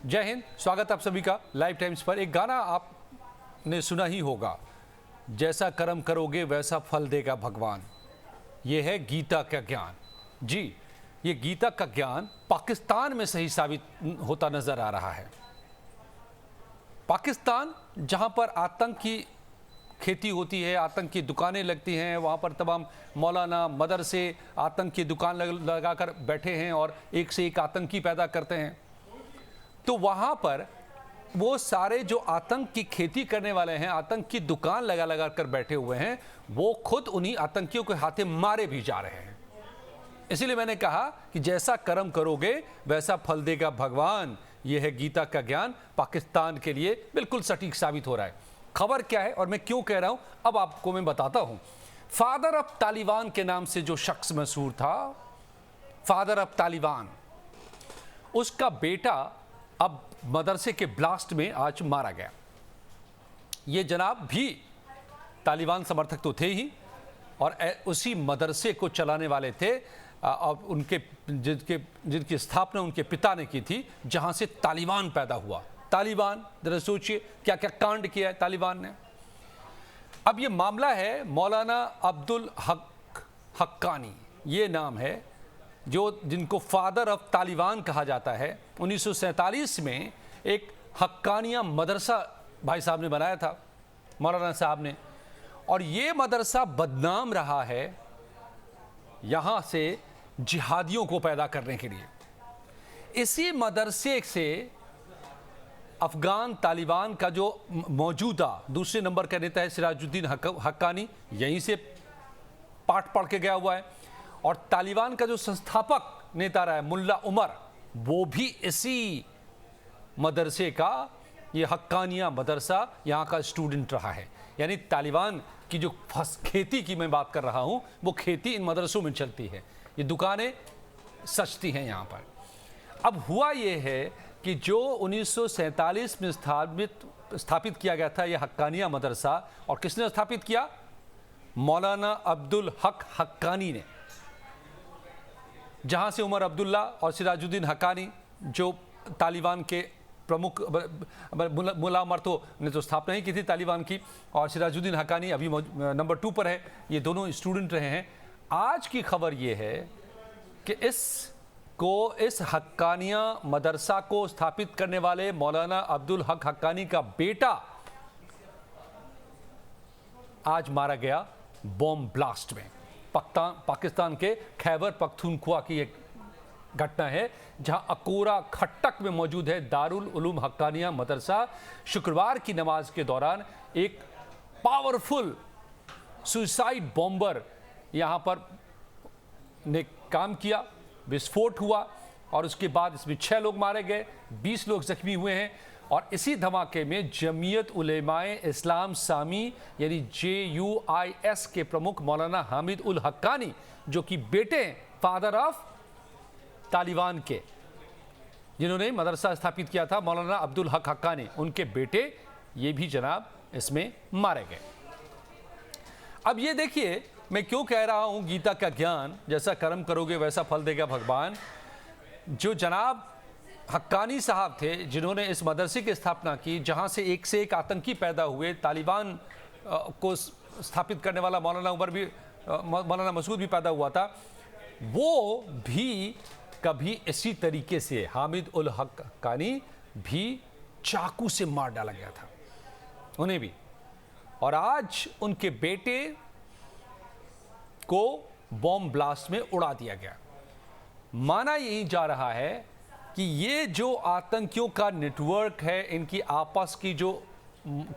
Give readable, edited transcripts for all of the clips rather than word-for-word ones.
जय हिंद। स्वागत आप सभी का लाइव टाइम्स पर। एक गाना आपने सुना ही होगा, जैसा कर्म करोगे वैसा फल देगा भगवान। ये है गीता का ज्ञान। जी, ये गीता का ज्ञान पाकिस्तान में सही साबित होता नजर आ रहा है। पाकिस्तान जहां पर आतंक की खेती होती है, आतंक की दुकानें लगती हैं, वहाँ पर तमाम मौलाना मदरसे आतंक की दुकान लगाकर बैठे हैं और एक से एक आतंकी पैदा करते हैं। तो वहाँ पर वो सारे जो आतंक की खेती करने वाले हैं, आतंक की दुकान लगा कर बैठे हुए हैं, वो खुद उन्हीं आतंकियों के हाथे मारे भी जा रहे हैं। इसीलिए मैंने कहा कि जैसा कर्म करोगे वैसा फल देगा भगवान। ये है गीता का ज्ञान, पाकिस्तान के लिए बिल्कुल सटीक साबित हो रहा है। खबर क्या है और मैं क्यों कह रहा हूं, अब आपको मैं बताता हूं। फादर ऑफ तालिबान के नाम से जो शख्स मशहूर था, फादर ऑफ तालिबान, उसका बेटा अब मदरसे के ब्लास्ट में आज मारा गया। ये जनाब भी तालिबान समर्थक तो थे ही, और उसी मदरसे को चलाने वाले थे और उनके जिनकी स्थापना उनके पिता ने की थी, जहां से तालिबान पैदा हुआ। तालिबान, जरा सोचिए क्या क्या कांड किया है तालिबान ने। अब ये मामला है मौलाना अब्दुल हक हक्कानी, ये नाम है, जो जिनको फादर ऑफ तालिबान कहा जाता है। 1947 में एक हक्कानिया मदरसा भाई साहब ने बनाया था, मौलाना साहब ने, और ये मदरसा बदनाम रहा है यहाँ से जिहादियों को पैदा करने के लिए। इसी मदरसे से अफगान तालिबान का जो मौजूदा दूसरे नंबर का नेता है सिराजुद्दीन हक्कानी, यहीं से पाठ पढ़ के गया हुआ है। और तालिबान का जो संस्थापक नेता रहा है मुल्ला उमर, वो भी इसी मदरसे का, ये हक्कानिया मदरसा यहाँ का स्टूडेंट रहा है। यानी तालिबान की जो खेती की मैं बात कर रहा हूँ, वो खेती इन मदरसों में चलती है, ये दुकानें सजती हैं यहाँ पर। अब हुआ ये है कि जो 1947 में स्थापित किया गया था ये हक्कानिया मदरसा, और किसने स्थापित किया? मौलाना अब्दुल हक हक्कानी ने, जहां से उमर अब्दुल्ला और सिराजुद्दीन हक्कानी जो तालिबान के प्रमुख, मुल्ला उमर ने तो स्थापना ही की थी तालिबान की, और सिराजुद्दीन हक्कानी अभी नंबर 2 पर है, ये दोनों स्टूडेंट रहे हैं। आज की खबर ये है कि इस हक्कानिया मदरसा को स्थापित करने वाले मौलाना अब्दुल हक हक्कानी का बेटा आज मारा गया बॉम्ब ब्लास्ट में। पाकिस्तान के खैबर पख्तूनख्वा की एक घटना है, जहां अकोरा खट्टक में मौजूद है दारुल उलूम हक्कानिया मदरसा। शुक्रवार की नमाज के दौरान एक पावरफुल सुसाइड बॉम्बर यहां पर ने काम किया, विस्फोट हुआ, और उसके बाद इसमें 6 लोग मारे गए, 20 लोग जख्मी हुए हैं। और इसी धमाके में जमीयत उलेमाए इस्लाम सामी यानी JUIS के प्रमुख मौलाना हामिद उल हक्कानी, जो कि बेटे फादर ऑफ तालिबान के, जिन्होंने मदरसा स्थापित किया था, मौलाना अब्दुल हक हक्कानी, उनके बेटे ये भी जनाब इसमें मारे गए। अब ये देखिए मैं क्यों कह रहा हूं गीता का ज्ञान, जैसा कर्म करोगे वैसा फल देगा भगवान। जो जनाब हक्कानी साहब थे, जिन्होंने इस मदरसे की स्थापना की, जहां से एक आतंकी पैदा हुए, तालिबान को स्थापित करने वाला मौलाना मसूद भी पैदा हुआ था, वो भी कभी इसी तरीके से हामिद उल हक्कानी भी चाकू से मार डाला गया था, उन्हें भी। और आज उनके बेटे को बॉम्ब ब्लास्ट में उड़ा दिया गया। माना यही जा रहा है कि ये जो आतंकियों का नेटवर्क है, इनकी आपस की जो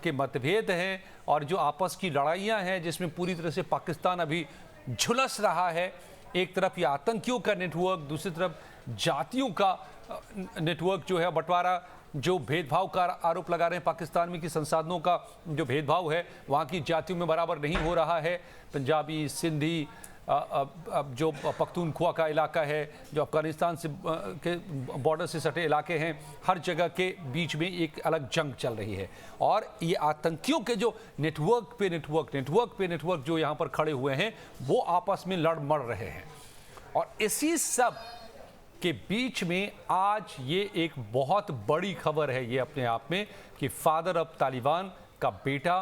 के मतभेद हैं और जो आपस की लड़ाइयां हैं, जिसमें पूरी तरह से पाकिस्तान अभी झुलस रहा है। एक तरफ ये आतंकियों का नेटवर्क, दूसरी तरफ जातियों का नेटवर्क जो है, बंटवारा, जो भेदभाव का आरोप लगा रहे हैं पाकिस्तान में कि संसाधनों का जो भेदभाव है वहाँ की जातियों में बराबर नहीं हो रहा है। पंजाबी, सिंधी, जो पख्तूनख्वा का इलाका है, जो अफगानिस्तान से के बॉर्डर से सटे इलाके हैं, हर जगह के बीच में एक अलग जंग चल रही है। और ये आतंकियों के जो नेटवर्क पे नेटवर्क जो यहाँ पर खड़े हुए हैं, वो आपस में लड़ मड़ रहे हैं। और इसी सब के बीच में आज ये एक बहुत बड़ी खबर है ये अपने आप में कि फादर ऑफ तालिबान का बेटा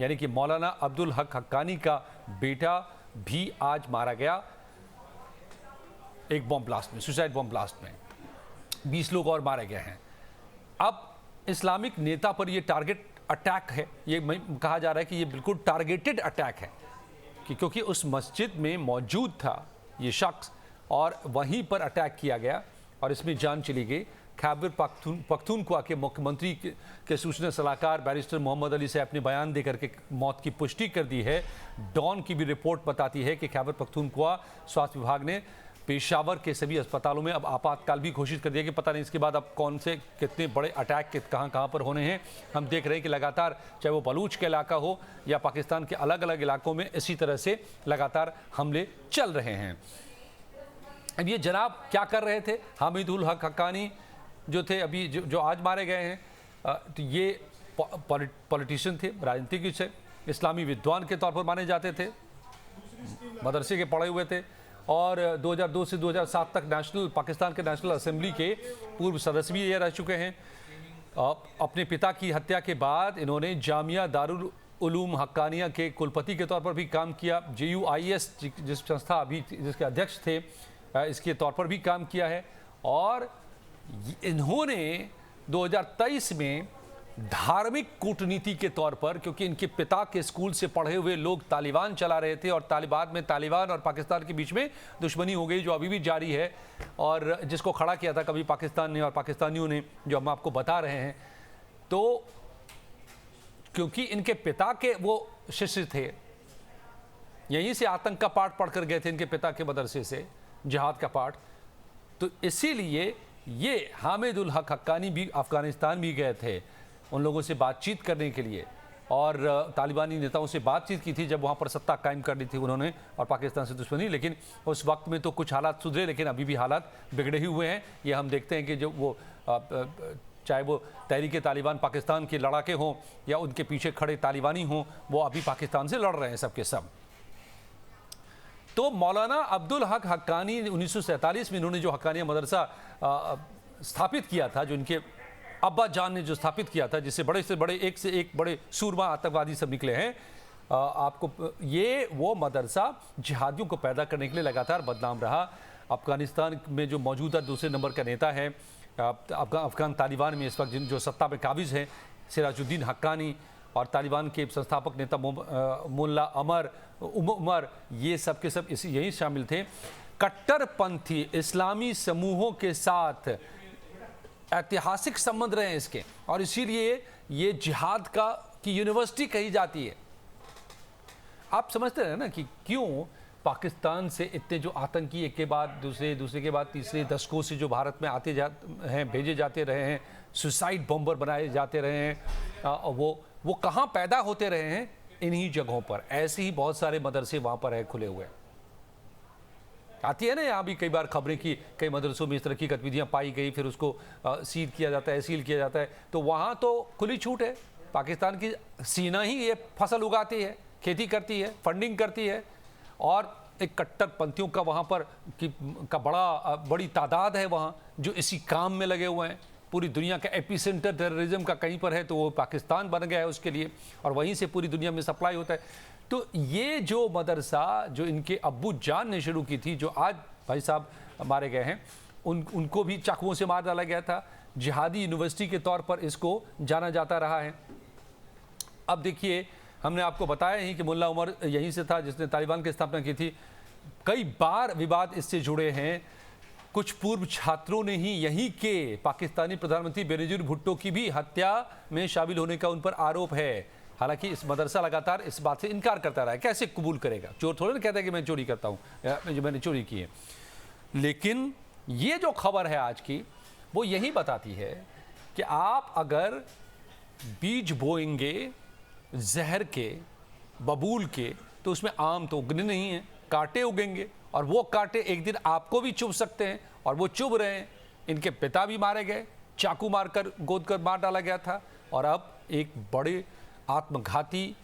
यानी कि मौलाना अब्दुल हक हक्कानी का बेटा भी आज मारा गया एक बॉम्ब ब्लास्ट में, सुसाइड बॉम्ब ब्लास्ट में। 20 लोग और मारे गए हैं। अब इस्लामिक नेता पर ये टारगेट अटैक है, ये कहा जा रहा है कि ये बिल्कुल टारगेटेड अटैक है क्योंकि उस मस्जिद में मौजूद था ये शख्स और वहीं पर अटैक किया गया और इसमें जान चली गई। खैबर पख्तूनख्वा के मुख्यमंत्री के सूचना सलाहकार बैरिस्टर मोहम्मद अली से अपने बयान देकर के मौत की पुष्टि कर दी है। डॉन की भी रिपोर्ट बताती है कि खैबर पख्तूनख्वा स्वास्थ्य विभाग ने पेशावर के सभी अस्पतालों में अब आपातकाल भी घोषित कर दिया कि पता नहीं इसके बाद अब कौन से कितने बड़े अटैक कहाँ पर होने हैं। हम देख रहे हैं कि लगातार चाहे वो बलूच का इलाका हो या पाकिस्तान के अलग अलग इलाकों में इसी तरह से लगातार हमले चल रहे हैं। अब ये जनाब क्या कर रहे थे? हामिदुल हक हक्कानी जो थे अभी जो आज मारे गए हैं, तो ये पॉलिटिशियन थे, राजनीतिज्ञ थे, इस्लामी विद्वान के तौर पर माने जाते थे, मदरसे के पढ़े हुए थे और 2002 से 2007 तक पाकिस्तान के नेशनल असेंबली के पूर्व सदस्य भी ये रह चुके हैं। अपने पिता की हत्या के बाद इन्होंने जामिया दारुल उलूम हक्कानिया के कुलपति के तौर पर भी काम किया। JUIS जिस संस्था अभी जिसके अध्यक्ष थे इसके तौर पर भी काम किया है और इन्होंने 2023 में धार्मिक कूटनीति के तौर पर, क्योंकि इनके पिता के स्कूल से पढ़े हुए लोग तालिबान चला रहे थे और तालिबान और पाकिस्तान के बीच में दुश्मनी हो गई जो अभी भी जारी है और जिसको खड़ा किया था कभी पाकिस्तान ने और पाकिस्तानियों ने, जो हम आपको बता रहे हैं। तो क्योंकि इनके पिता के वो शिष्य थे, यहीं से आतंक का पाठ पढ़कर गए थे इनके पिता के मदरसे से, जिहाद का पाठ, तो इसीलिए ये हामिदुल हक हक्कानी भी अफगानिस्तान भी गए थे उन लोगों से बातचीत करने के लिए और तालिबानी नेताओं से बातचीत की थी जब वहाँ पर सत्ता कायम कर ली थी उन्होंने और पाकिस्तान से दुश्मनी। लेकिन उस वक्त में तो कुछ हालात सुधरे, लेकिन अभी भी हालात बिगड़े ही हुए हैं। ये हम देखते हैं कि जो वो चाहे वो तहरीक तालिबान पाकिस्तान के लड़ाके हों या उनके पीछे खड़े तालिबानी हों, वो अभी पाकिस्तान से लड़ रहे हैं सब के सब। तो मौलाना अब्दुल हक हक्कानी 1947 में इन्होंने जो हक्कानिया मदरसा स्थापित किया था, जो इनके अब्बा जान ने जो स्थापित किया था, जिससे बड़े से बड़े एक से एक बड़े सूरमा आतंकवादी सब निकले हैं, आपको ये वो मदरसा जिहादियों को पैदा करने के लिए लगातार बदनाम रहा। अफगानिस्तान में जो मौजूदा दूसरे नंबर का नेता है अफगान तालिबान में इस वक्त जो सत्ता में काबिज हैं, सिराजुद्दीन हक्कानी, और तालिबान के संस्थापक नेता मुल्ला उमर, ये सब के सब यही शामिल थे। कट्टरपंथी इस्लामी समूहों के साथ ऐतिहासिक संबंध रहे हैं इसके और इसीलिए ये जिहाद की यूनिवर्सिटी कही जाती है। आप समझते हैं ना कि क्यों पाकिस्तान से इतने जो आतंकी एक के बाद दूसरे के बाद तीसरे दशकों से जो भारत में आते हैं, भेजे जाते रहे हैं, सुसाइड बॉम्बर बनाए जाते रहे हैं, वो कहाँ पैदा होते रहे हैं? इन्हीं जगहों पर। ऐसे ही बहुत सारे मदरसे वहाँ पर है खुले हुए। आती है ना यहाँ भी कई बार खबरें कि कई मदरसों में इस तरह की गतिविधियाँ पाई गई, फिर उसको सील किया जाता है। तो वहाँ तो खुली छूट है। पाकिस्तान की सेना ही ये फसल उगाती है, खेती करती है, फंडिंग करती है और एक कट्टरपंथियों का वहाँ पर बड़ी तादाद है वहाँ जो इसी काम में लगे हुए हैं। पूरी दुनिया का एपिसेंटर टेररिज्म का कहीं पर है तो वो पाकिस्तान बन गया है उसके लिए और वहीं से पूरी दुनिया में सप्लाई होता है। तो ये जो मदरसा जो इनके अब्बू जान ने शुरू की थी, जो आज भाई साहब मारे गए हैं, उनको भी चाकुओं से मार डाला गया था। जिहादी यूनिवर्सिटी के तौर पर इसको जाना जाता रहा है। अब देखिए, हमने आपको बताया ही कि मुल्ला उमर यहीं से था जिसने तालिबान की स्थापना की थी। कई बार विवाद इससे जुड़े हैं। कुछ पूर्व छात्रों ने ही यहीं के पाकिस्तानी प्रधानमंत्री बेनजीर भुट्टो की भी हत्या में शामिल होने का उन पर आरोप है। हालांकि इस मदरसा लगातार इस बात से इनकार करता रहा है। कैसे कबूल करेगा? चोर थोड़े ना कहता है कि मैं चोरी करता हूँ, जो मैंने चोरी की है। लेकिन ये जो खबर है आज की, वो यही बताती है कि आप अगर बीज बोएंगे जहर के, बबूल के, तो उसमें आम तो उगने नहीं है, कांटे उगेंगे और वो कांटे एक दिन आपको भी चुभ सकते हैं और वो चुभ रहे हैं। इनके पिता भी मारे गए, चाकू मारकर गोद कर मार डाला गया था और अब एक बड़े आत्मघाती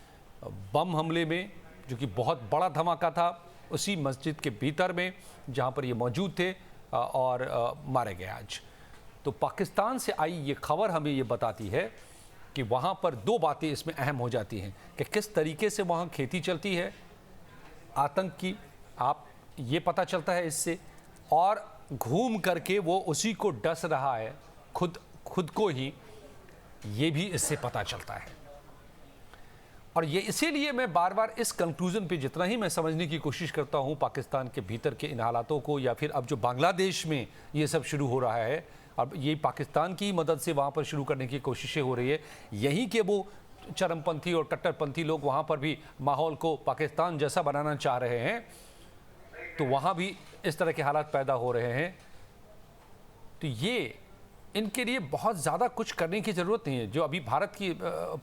बम हमले में, जो कि बहुत बड़ा धमाका था, उसी मस्जिद के भीतर में जहां पर ये मौजूद थे, और मारे गए आज। तो पाकिस्तान से आई ये खबर हमें ये बताती है कि वहाँ पर दो बातें इसमें अहम हो जाती हैं कि किस तरीके से वहाँ खेती चलती है आतंक की, आप ये पता चलता है इससे, और घूम करके वो उसी को डस रहा है खुद को ही, ये भी इससे पता चलता है। और ये इसीलिए मैं बार बार इस कंक्लूजन पे जितना ही मैं समझने की कोशिश करता हूँ पाकिस्तान के भीतर के इन हालातों को, या फिर अब जो बांग्लादेश में ये सब शुरू हो रहा है, अब ये पाकिस्तान की मदद से वहाँ पर शुरू करने की कोशिशें हो रही है, यहीं के वो चरमपंथी और कट्टरपंथी लोग वहाँ पर भी माहौल को पाकिस्तान जैसा बनाना चाह रहे हैं, तो वहाँ भी इस तरह के हालात पैदा हो रहे हैं। तो ये इनके लिए बहुत ज़्यादा कुछ करने की ज़रूरत नहीं है। जो अभी भारत की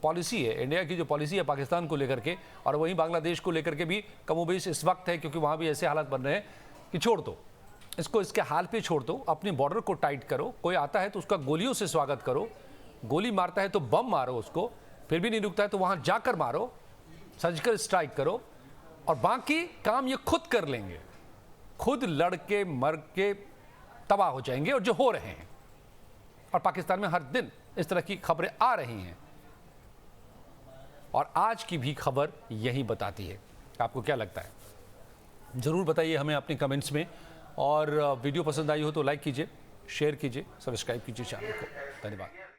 पॉलिसी है, इंडिया की जो पॉलिसी है पाकिस्तान को लेकर के, और वहीं बांग्लादेश को लेकर के भी कमोबेश इस वक्त है, क्योंकि वहाँ भी ऐसे हालात बन रहे हैं कि छोड़ दो इसको, इसके हाल पे छोड़ दो, अपने बॉर्डर को टाइट करो, कोई आता है तो उसका गोलियों से स्वागत करो, गोली मारता है तो बम मारो उसको, फिर भी नहीं रुकता है तो वहाँ जाकर मारो, सर्जिकल स्ट्राइक करो, और बाकी काम ये खुद कर लेंगे, खुद लड़ के मर के तबाह हो जाएंगे, और जो हो रहे हैं। और पाकिस्तान में हर दिन इस तरह की खबरें आ रही हैं, और आज की भी खबर यही बताती है। आपको क्या लगता है ज़रूर बताइए हमें अपने कमेंट्स में, और वीडियो पसंद आई हो तो लाइक कीजिए, शेयर कीजिए, सब्सक्राइब कीजिए चैनल को। धन्यवाद।